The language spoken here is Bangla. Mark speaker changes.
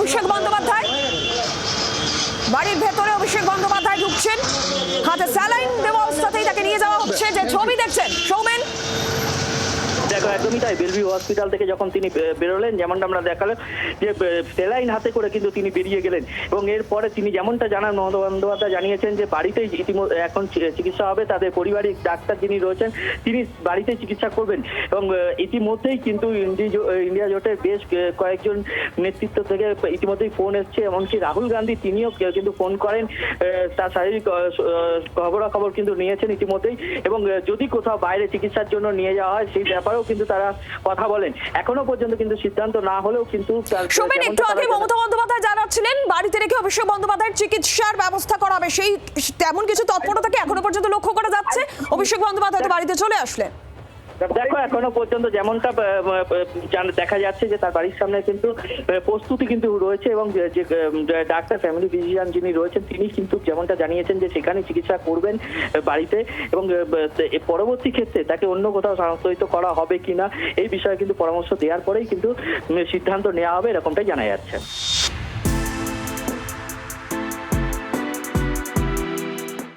Speaker 1: অভিষেক বন্দ্যোপাধ্যায়। বাড়ির ভেতরে অভিষেক বন্দ্যোপাধ্যায় ঢুকছেন, হাতে স্যালাইন দেওয়া অবস্থাতেই তাকে নিয়ে যাওয়া হচ্ছে। যে ছবি দেখছেন সৌমেন,
Speaker 2: দেখো একদমই তাই। বেলভিউ হসপিটাল থেকে যখন তিনি বেরোলেন, যেমনটা আমরা দেখালাম যে স্যালাইন হাতে করে কিন্তু তিনি বেরিয়ে গেলেন, এবং এরপরে তিনি যেমনটা জানান, মমতা বন্দ্যোপাধ্যায় জানিয়েছেন যে বাড়িতেই ইতিমধ্যে এখন চিকিৎসা হবে। তাদের পারিবারিক ডাক্তার যিনি রয়েছেন তিনি বাড়িতেই চিকিৎসা করবেন, এবং ইতিমধ্যেই কিন্তু ইন্ডিয়া জোটের বেশ কয়েকজন নেতৃত্ব থেকে ইতিমধ্যেই ফোন এসছে। এমনকি রাহুল গান্ধী তিনিও কিন্তু ফোন করেন, তার শারীরিক খবরাখবর কিন্তু নিয়েছেন ইতিমধ্যেই, এবং যদি কোথাও বাইরে চিকিৎসার জন্য নিয়ে যাওয়া হয় সেই ব্যাপারেও কিন্তু তারা কথা বলেন। এখনো পর্যন্ত কিন্তু সিদ্ধান্ত না হলেও কিন্তু
Speaker 1: সৌমেন একটু আগে মমতা বন্দ্যোপাধ্যায় জানাচ্ছিলেন বাড়িতে রেখে অভিষেক বন্দ্যোপাধ্যায়ের চিকিৎসার ব্যবস্থা করা হবে, সেই তেমন কিছু তৎপরতাকে এখনো পর্যন্ত লক্ষ্য করা যাচ্ছে। অভিষেক বন্দ্যোপাধ্যায় তো বাড়িতে চলে আসলেন।
Speaker 2: দেখো এখনো পর্যন্ত যেমনটা দেখা যাচ্ছে যে তার বাড়ির সামনে কিন্তু প্রস্তুতি কিন্তু রয়েছে, এবং যে ডাক্তার ফ্যামিলি ফিজিশিয়ান যিনি রয়েছেন তিনি কিন্তু যেমনটা জানিয়েছেন যে সেখানে চিকিৎসা করবেন বাড়িতে, এবং পরবর্তী ক্ষেত্রে তাকে অন্য কোথাও স্থানান্তরিত করা হবে কিনা এই বিষয়ে কিন্তু পরামর্শ দেওয়ার পরেই কিন্তু সিদ্ধান্ত নেওয়া হবে, এরকমটাই জানা যাচ্ছে।